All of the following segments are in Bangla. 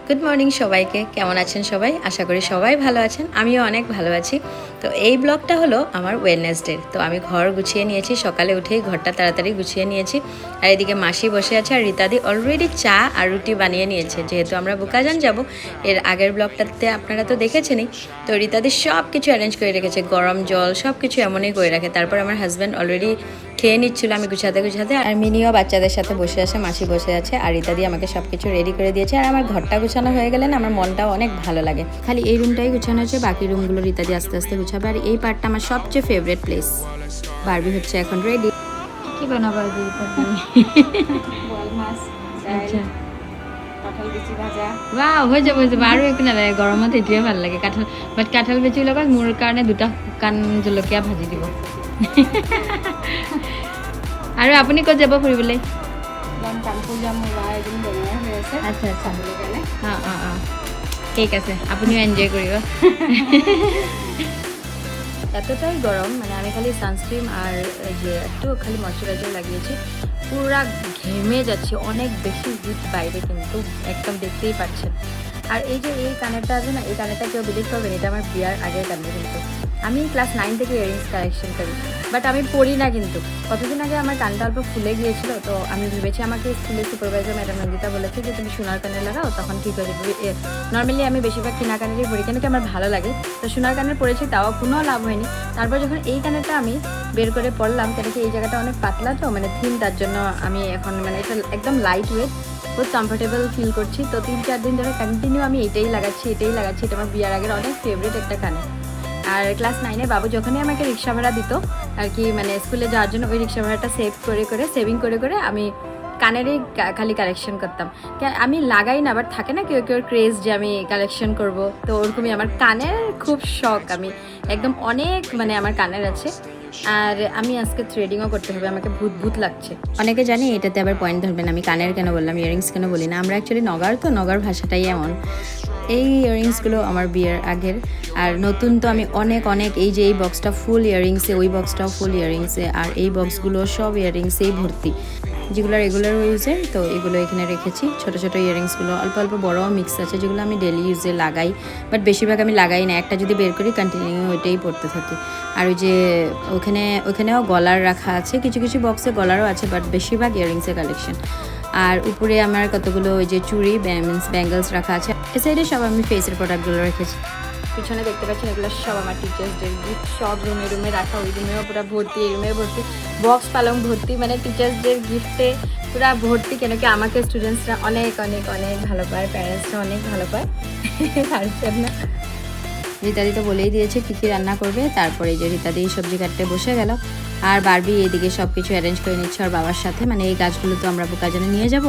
গুড মর্নিং সবাইকে, কেমন আছেন সবাই? আশা করি সবাই ভালো আছেন, আমিও অনেক ভালো আছি। তো এই ব্লগটা হলো আমার ওয়েডনেসডে। তো আমি ঘর গুছিয়ে নিয়েছি, সকালে উঠেই ঘরটা তাড়াতাড়ি গুছিয়ে নিয়েছি। আর এদিকে মাসি বসে আছে, আর রীতাদি অলরেডি চা আর রুটি বানিয়ে নিয়েছে। যেহেতু আমরা বুকাজান যাব, এর আগের ব্লগটাতে আপনারা তো দেখেছেনই। তো রীতাদি সব কিছু অ্যারেঞ্জ করে রেখেছে, গরম জল সব কিছু এমনই করে রাখে। তারপর আমার হাজব্যান্ড অলরেডি খেয়ে নিচ্ছিল আমি গুছাতে গুছাতে, আর মিনিও বাচ্চাদের সাথে বসে আছে, মাসি বসে আছে, আর রীতাদি আমাকে সব কিছু রেডি করে দিয়েছে। আর আমার ঘরটা গুছানো হয়ে গেলে না আমার মনটাও অনেক ভালো লাগে। খালি এই রুমটাই গুছানো হচ্ছে, বাকি রুমগুলো রীতাদি আস্তে আস্তে গুছাবে। আর এই পার্টটা আমার সবচেয়ে ফেভারিট প্লেস। বারবি হচ্ছে এখন রেডি। কি বানাবো আজকে? বোয়াল মাছ, আচ্ছা, কাঁঠাল বিচি ভাজা। বাহ, হৈ যাব হৈ যাব। আৰু একো নালাগে, গৰমত এইটোৱে ভাল লাগে। কাঁঠাল বেচিৰ লগত মোৰ কাৰণে দুটা শুকান জলকীয়া ভাজি দিব। আৰু আপুনি ক'ত যাব ফুৰিবলৈ? যাম কানপুৰ যাম, মোৰ ল'ৰা এজনী বেমাৰ হৈ আছে। আচ্ছা আচ্ছা, চাবলৈ কাৰণে। অঁ অঁ অঁ, ঠিক আছে, আপুনিও এনজয় কৰিব। এতটাই গরম, মানে আমি খালি সানস্ক্রিন আর যে একটু খালি ময়শ্চারাইজার লাগিয়েছি, পুরা ঘেমে যাচ্ছি, অনেক বেশি হিট বাইরে, কিন্তু একদম দেখতেই পাচ্ছেন। আর এই যে এই কানেরটা আছে না, এই কানেরটা কেউ বিলিভ করবেন, এটা আমার বিয়ার আগের কানের। কিন্তু আমি ক্লাস 9 থেকে ইয়ারিংস কালেকশন করি, বাট আমি পরি না। কিন্তু কতদিন আগে আমার কানটা অল্প ফুলে গিয়েছিল, তো আমি ভেবেছি, আমাকে স্কুলের সুপারভাইজার ম্যাডাম নন্দিতা বলেছে যে তুমি সোনার কানের লাগাও, তখন ঠিক হয়ে যাবে। নর্মালি আমি বেশিরভাগ কিনা কানেরই পরি, কেন কি আমার ভালো লাগে। তো সোনার কানের পরেছি, তাও কোনো লাভ হয়নি। তারপর যখন এই কানেরটা আমি বের করে পড়লাম, কেন কি এই জায়গাটা অনেক পাতলা, তো মানে থিন, তার জন্য আমি এখন মানে এটা একদম লাইট ওয়েট, বহুত কমফোর্টেবল ফিল করছি। তো 3-4 দিন ধরে কন্টিনিউ আমি এটাই লাগাচ্ছি। এটা আমার বিয়ার আগের অনেক ফেভারিট একটা কানের। আর ক্লাস 9-এ বাবু যখনই আমাকে রিক্সা ভাড়া দিত আর কি, মানে স্কুলে যাওয়ার জন্য, ওই রিক্সা ভাড়াটা সেভিং করে আমি কানেরই খালি কালেকশন করতাম। আমি লাগাই না, বাট থাকে না কেউ কেউ ক্রেজ যে আমি কালেকশন করব, তো ওরকমই আমার কানের খুব শখ। আমি একদম অনেক, মানে আমার কানের আছে। আর আমি আজকে থ্রেডিংও করতে হবে, আমাকে ভূত লাগছে। অনেকে জানি এটাতে আবার পয়েন্ট ধরবেন, আমি কানের কেন বললাম, ইয়ারিংস কেন বলি না। আমরা অ্যাকচুয়ালি নগার, তো নগার ভাষাটাই এমন। এই ইয়ারিংসগুলো আমার বিয়ের আগের, আর নতুন তো আমি অনেক এই যে এই বক্সটা ফুল ইয়ারিংসে, ওই বক্সটাও ফুল ইয়ারিংসে, আর এই বক্সগুলো সব ইয়ারিংসেই ভর্তি, যেগুলো রেগুলার ইউজে। তো এগুলো এখানে রেখেছি, ছোটো ছোটো ইয়ারিংসগুলো, অল্প বড়ও মিক্স আছে, যেগুলো আমি ডেলি ইউজে লাগাই, বাট বেশিরভাগ আমি লাগাই না। একটা যদি বের করি কন্টিনিউ ওইটাই পড়তে থাকি। আর ওই যে ওখানেও গলার রাখা আছে, কিছু বক্সে গলারও আছে, বাট বেশিরভাগ ইয়ারিংসের কালেকশন। আর উপরে আমার কতগুলো ওই যে চুড়ি ব্যাঙ্গলস রাখা আছে। এ সাইডে সব আমি ফেসের প্রোডাক্টগুলো রেখেছি। পিছনে দেখতে পাচ্ছেন, এগুলো সব আমার টিচার্স ডে গিফট, সব রুমে রাখা। ওই রুমেও পুরো ভর্তি, এই রুমেও ভর্তি, বক্স পালং ভর্তি, মানে টিচার্স ডে গিফটে পুরো ভর্তি। কেন কি আমাকে স্টুডেন্টসরা অনেক ভালো পায়, প্যারেন্টসরা অনেক ভালো পায়। তার জন্য রীতাদি তো বলেই দিয়েছে কী কী রান্না করবে। তারপরে এই যে রীতাদি সবজি কাটতে বসে গেল, আর বারবি এদিকে সব কিছু অ্যারেঞ্জ করে নিচ্ছে ওর বাবার সাথে। মানে এই গাছগুলো তো আমরা বুকাজানে নিয়ে যাব,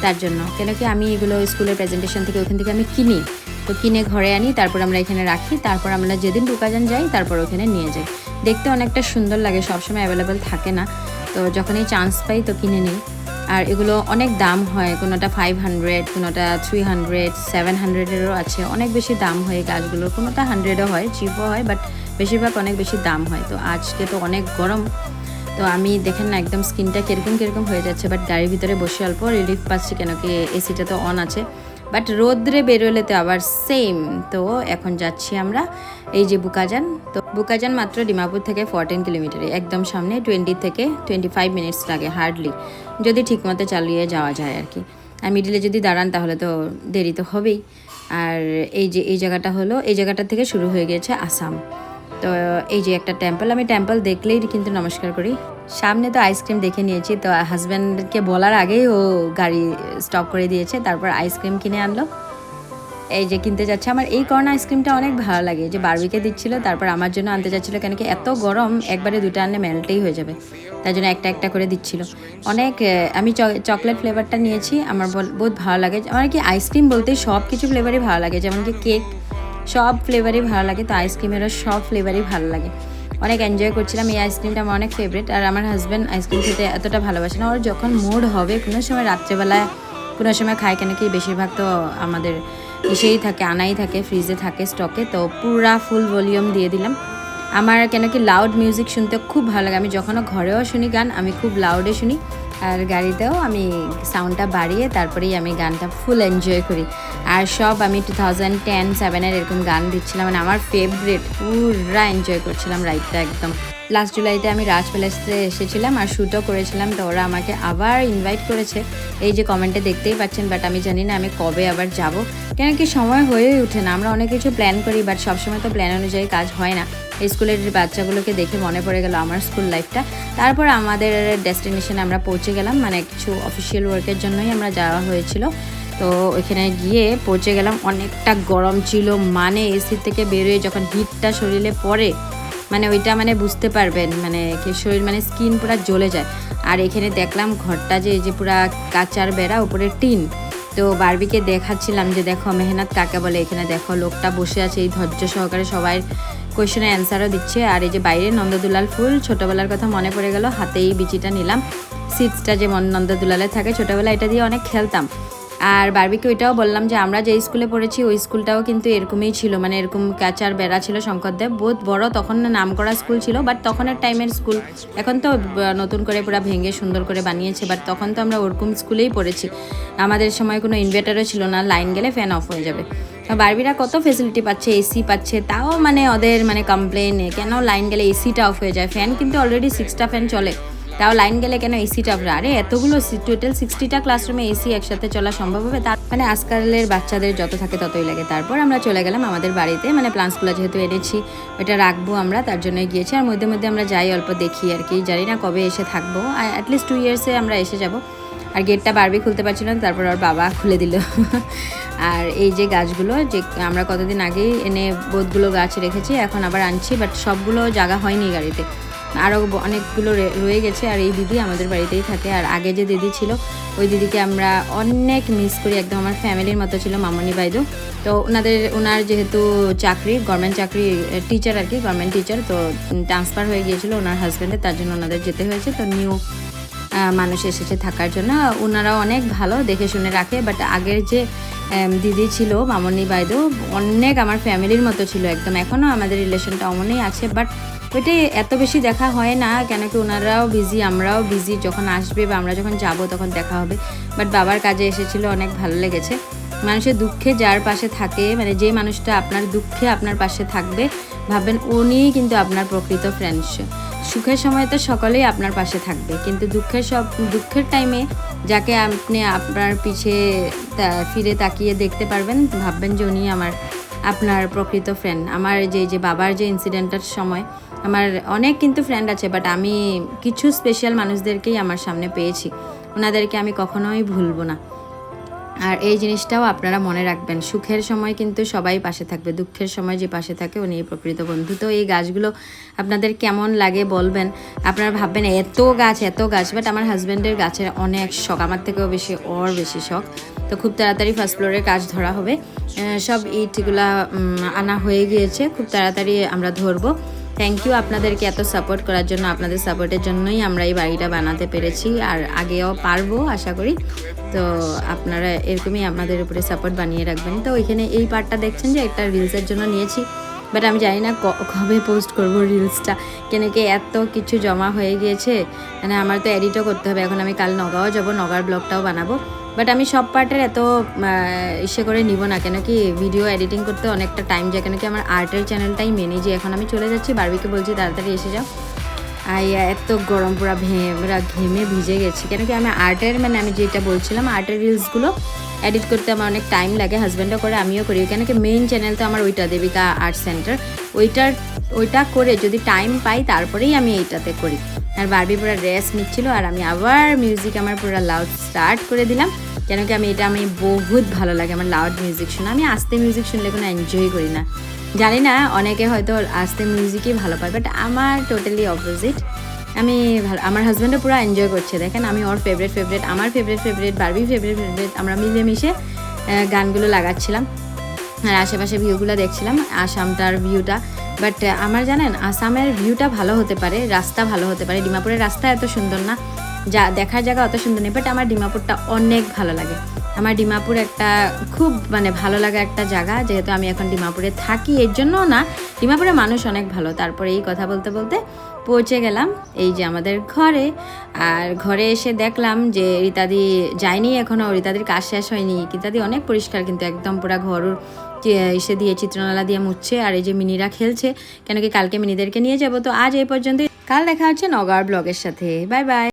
তার জন্য। কেন কি আমি এগুলো স্কুলের প্রেজেন্টেশন থেকে ওখান থেকে আমি কিনি, তো কিনে ঘরে আনি, তারপর আমরা এখানে রাখি। তারপর আমরা যেদিন বুকাজান যাই তারপর ওখানে নিয়ে যাই। দেখতে অনেকটা সুন্দর লাগে, সবসময় অ্যাভেলেবেল থাকে না, তো যখনই চান্স পাই তো কিনে নিই। আর এগুলো অনেক দাম হয়, কোনোটা 500, কোনোটা 300, 700-এরও আছে, অনেক বেশি দাম হয় গাছগুলোর। কোনোটা 100-ও হয়, চিপও হয়, বাট বেশিরভাগ অনেক বেশি দাম হয়। তো আজকে তো অনেক গরম, তো আমি দেখেন না একদম স্কিনটা কিরকম হয়ে যাচ্ছে, বাট গাড়ির ভিতরে বসে অল্প রিলিফ পাচ্ছি, কেন কি এসিটা তো অন আছে। বাট রোদ্রে বেরোলে তো আবার সেম। তো এখন যাচ্ছি আমরা এই যে বুকাজান। তো বুকাজান মাত্র ডিমাপুর থেকে 14 কিলোমিটারে, একদম সামনে। 20 থেকে 25 মিনিটস লাগে হার্ডলি, যদি ঠিকমতো চালিয়ে যাওয়া যায় আর কি। আর মিডিলে যদি দাঁড়ান তাহলে তো দেরি তো হবেই। আর এই যে এই জায়গাটা থেকে শুরু হয়ে গেছে আসাম। তো এই যে একটা টেম্পল, আমি টেম্পল দেখলেই কিন্তু নমস্কার করি। সামনে তো আইসক্রিম দেখে নিয়েছি, তো হাজব্যান্ডকে বলার আগেই ও গাড়ি স্টপ করে দিয়েছে, তারপর আইসক্রিম কিনে আনলো। এই যে কিনতে যাচ্ছে। আমার এই কর্ন আইসক্রিমটা অনেক ভালো লাগে, যে বারবিকে দিচ্ছিল, তারপর আমার জন্য আনতে যাচ্ছিলো, কেন কি এত গরম একবারে দুটো আনলে মেল্টেই হয়ে যাবে, তাই জন্য একটা করে দিচ্ছিল। অনেক আমি চকলেট ফ্লেভারটা নিয়েছি, আমার বহুত ভালো লাগে। আমার কি আইসক্রিম বলতে সব কিছু ফ্লেভারই ভালো লাগে, যেমন কি কেক, সব ফ্লেভারই ভালো লাগে, তো আইসক্রিমেরও সব ফ্লেভারই ভালো লাগে। অনেক এনজয় করছিলাম। এই আইসক্রিমটা আমার অনেক ফেভারিট। আর আমার হাজব্যান্ড আইসক্রিম খেতে এতটা ভালোবাসে না, ওর যখন মুড হবে, কোনো সময় রাত্রেবেলায়, কোনো সময় খায়, কেন কি বেশিরভাগ তো আমাদের এসেই থাকে, আনাই থাকে, ফ্রিজে থাকে স্টকে, তো পুরা ফুল ভলিউম দিয়ে দিলাম। আমার কেন কি লাউড মিউজিক শুনতে খুব ভালো লাগে, আমি যখনও ঘরেও শুনি গান, আমি খুব লাউডে শুনি। আর গাড়িতেও আমি সাউন্ডটা বাড়িয়ে তারপরেই আমি গানটা ফুল এনজয় করি। আর সব আমি 2010-7 এরকম গান দিচ্ছিলাম, মানে আমার ফেভারিট, পুরা এনজয় করছিলাম রাইডটা একদম। লাস্ট জুলাইতে আমি রাজ প্যালেসে এসেছিলাম আর শ্যুটও করেছিলাম, তো ওরা আমাকে আবার ইনভাইট করেছে, এই যে কমেন্টে দেখতেই পাচ্ছেন। বাট আমি জানি না আমি কবে আবার যাব, কেন কি সময় হয়ে ওঠে না। আমরা অনেক কিছু প্ল্যান করি, বাট সবসময় তো প্ল্যান অনুযায়ী কাজ হয় না। স্কুলের বাচ্চাগুলোকে দেখে মনে পড়ে গেল আমার স্কুল লাইফটা। তারপর আমাদের ডেস্টিনেশনে আমরা পৌঁছে গেলাম, মানে কিছু অফিসিয়াল ওয়ার্কের জন্যই আমরা যাওয়া হয়েছিল। তো ওইখানে গিয়ে পৌঁছে গেলাম, অনেকটা গরম ছিল, মানে এসি থেকে বেরোয় যখন হিটটা শরীরে পড়ে, মানে ওইটা মানে বুঝতে পারবেন, মানে কি শরীর মানে স্কিন পুরো জ্বলে যায়। আর এখানে দেখলাম ঘরটা যে এই যে পুরা কাঁচার বেড়া, উপরে টিন। তো বারবিকে দেখাচ্ছিলাম যে দেখো মেহনত কাকে বলে, এখানে দেখো লোকটা বসে আছে, এই ধৈর্য সহকারে সবাই কোয়েশ্চেনের অ্যান্সারও দিচ্ছে। আর এই যে বাইরে নন্দদুলাল ফুল, ছোটোবেলার কথা মনে পড়ে গেল, হাতেই বিচিটা নিলাম, সিডসটা যে নন্দদুলালে থাকে, ছোটোবেলা এটা দিয়ে অনেক খেলতাম। আর বারবিকে ওইটাও বললাম যে আমরা যে স্কুলে পড়েছি ওই স্কুলটাও কিন্তু এরকমই ছিল, মানে এরকম কাঁচার বেড়া ছিল। শঙ্করদেব বহুত বড় তখন নাম করা স্কুল ছিল, বাট তখনের টাইমের স্কুল, এখন তো নতুন করে পুরো ভেঙে সুন্দর করে বানিয়েছে, বাট তখন তো আমরা ওরকম স্কুলেই পড়েছি। আমাদের সময় কোনো ইনভার্টারও ছিল না, লাইন গেলে ফ্যান অফ হয়ে যাবে। বারবিরা কত ফেসিলিটি পাচ্ছে, এসি পাচ্ছে, তাও মানে ওদের মানে কমপ্লেন কেন লাইন গেলে এসিটা অফ হয়ে যায়। ফ্যান কিন্তু অলরেডি 6টা ফ্যান চলে, তাও লাইন গেলে কেন এসিটা অফ। আরে এতগুলো টোটাল 60টা ক্লাসরুমে এসি একসাথে চলা সম্ভব হবে? তার মানে আজকালের বাচ্চাদের যত থাকে ততই লাগে। তারপর আমরা চলে গেলাম আমাদের বাড়িতে, মানে প্লান্টসগুলো যেহেতু এনেছি ওইটা রাখবো আমরা, তার জন্যই গিয়েছি। আর মধ্যে মধ্যে আমরা যাই, অল্প দেখি আর কি, জানি না কবে এসে থাকবো, অ্যাটলিস্ট 2 ইয়ার্সে আমরা এসে যাব। আর গেটটা বারবি খুলতে পারছিল না, তারপর ওর বাবা খুলে দিল। আর এই যে গাছগুলো যে আমরা কতদিন আগেই এনে বোধগুলো গাছ রেখেছি, এখন আবার আনছি, বাট সবগুলো জায়গা হয়নি গাড়িতে, আরও অনেকগুলো রয়ে গেছে। আর এই দিদি আমাদের বাড়িতেই থাকে, আর আগে যে দিদি ছিল ওই দিদিকে আমরা অনেক মিস করি, একদম আমার ফ্যামিলির মতো ছিল, মামনি বাইদু। তো ওনার যেহেতু চাকরি, গভর্নমেন্ট চাকরি, টিচার আর কি, গভর্নমেন্ট টিচার, তো ট্রান্সফার হয়ে গিয়েছিল ওনার হাজব্যান্ডের, তার জন্য ওনাদের যেতে হয়েছে। তো নিউ মানুষ এসেছে থাকার জন্য, ওনারাও অনেক ভালো, দেখে শুনে রাখে। বাট আগের যে দিদি ছিল মামনি বাইদু, অনেক আমার ফ্যামিলির মতো ছিল একদম, এখনও আমাদের রিলেশনটা অমনই আছে, বাট ওইটাই এত বেশি দেখা হয় না, কেন কি ওনারাও বিজি, আমরাও বিজি, যখন আসবে বা আমরা যখন যাব তখন দেখা হবে। বাট বাবার কাজে এসেছিল, অনেক ভালো লেগেছে। মানুষের দুঃখে যার পাশে থাকে, মানে যে মানুষটা আপনার দুঃখে আপনার পাশে থাকবে, ভাববেন উনিই কিন্তু আপনার প্রকৃত ফ্রেন্ডস। সুখের সময় তো সকলেই আপনার পাশে থাকবে, কিন্তু দুঃখের টাইমে যাকে আপনি আপনার পিছে ফিরে তাকিয়ে দেখতে পারবেন, ভাববেন যে উনি আপনার প্রকৃত ফ্রেন্ড। আমার যে বাবার যে ইনসিডেন্টটার সময় আমার অনেক কিন্তু ফ্রেন্ড আছে, বাট আমি কিছু স্পেশাল মানুষদেরকেই আমার সামনে পেয়েছি, ওনাদেরকে আমি কখনোই ভুলবো না। আর এই জিনিসটাও আপনারা মনে রাখবেন, সুখের সময় কিন্তু সবাই পাশে থাকবে, দুঃখের সময় যে পাশে থাকে উনি প্রকৃত বন্ধু। তো এই গাছগুলো আপনাদের কেমন লাগে বলবেন। আপনারা ভাববেন এত গাছ, বাট আমার হাজব্যান্ডের গাছের অনেক শখ, আমার থেকেও বেশি শখ। তো খুব তাড়াতাড়ি ফার্স্ট ফ্লোরের কাজ ধরা হবে, সব ইটগুলা আনা হয়ে গিয়েছে, খুব তাড়াতাড়ি আমরা ধরবো। থ্যাংক ইউ আপনাদেরকে এত সাপোর্ট করার জন্য, আপনাদের সাপোর্টের জন্যই আমরা এই বাড়িটা বানাতে পেরেছি, আর আগেও পারবো আশা করি। তো আপনারা এরকমই আপনাদের উপরে সাপোর্ট বানিয়ে রাখবেন। তো ওইখানে এই পার্টটা দেখছেন যে একটা রিলসের জন্য নিয়েছি, বাট আমি জানি না কবে পোস্ট করব রিলসটা, কেন কি এত কিছু জমা হয়ে গিয়েছে, মানে আমার তো এডিটও করতে হবে। এখন আমি কাল নগাঁও যাব, নগাঁর ব্লগটাও বানাবো, বাট আমি সব পার্টের এত ইসে করে নিব না, কেন কি ভিডিও এডিটিং করতে অনেকটা টাইম যায়, কেন কি আমার আর্টের চ্যানেলটাই মেনে যে এখন আমি চলে যাচ্ছি। বারবিকে বলছি তাড়াতাড়ি এসে যাও, এত গরম, পুরো ঘেমে ভিজে গেছি, কেন কি আমি আর্টের, মানে আমি যেটা বলছিলাম আর্টের রিলসগুলো এডিট করতে আমার অনেক টাইম লাগে, হাজব্যান্ডও করে আমিও করি, কেন কি মেইন চ্যানেল তো আমার ওইটা দেবিকা আর্ট সেন্টার, ওইটা করে যদি টাইম পাই তারপরেই আমি এইটাতে করি। আর বারবি পুরো রেস্ট নিচ্ছিল, আর আমি আবার মিউজিক আমার পুরো লাউড স্টার্ট করে দিলাম, কেন কি আমি বহুত ভালো লাগে আমার লাউড মিউজিক শোনা। আমি আস্তে মিউজিক শুনলে কোনো এনজয় করি না, জানি না অনেকে হয়তো আস্তে মিউজিকই ভালো পায়, বাট আমার টোটালি অপোজিট। আমি আমার হাজব্যান্ডও পুরো এনজয় করছে, দেখেন আমি ওর ফেভারিট, আমার ফেভারিট, বারবি ফেভারিট, আমরা মিলেমিশে গানগুলো লাগাচ্ছিলাম, আর আশেপাশে ভিউগুলো দেখছিলাম, আসামটার ভিউটা। বাট আমার জানেন আসামের ভিউটা ভালো হতে পারে, রাস্তা ভালো হতে পারে, ডিমাপুরের রাস্তা এত সুন্দর না, যা দেখার জায়গা অত সুন্দর নেই, বাট আমার ডিমাপুরটা অনেক ভালো লাগে। আমার ডিমাপুর একটা খুব মানে ভালো লাগা একটা জায়গা, যেহেতু আমি এখন ডিমাপুরে থাকি, এর জন্য না, ডিমাপুরের মানুষ অনেক ভালো। তারপরে এই কথা বলতে বলতে পৌঁছে গেলাম এই যে আমাদের ঘরে। আর ঘরে এসে দেখলাম যে রীতাদি যায়নি এখনও, রীতাদির কাজ শেষ হয়নি। রীতাদি অনেক পরিষ্কার কিন্তু একদম পুরা ঘর এসে দিয়ে চিত্রনালা দিয়ে মুছছে। আর এই যে মিনিরা খেলছে, কেন কি কালকে মিনিদেরকে নিয়ে যাব। তো আজ এই পর্যন্ত, কাল দেখা হচ্ছে নগাঁর ব্লগের সাথে। Bye bye.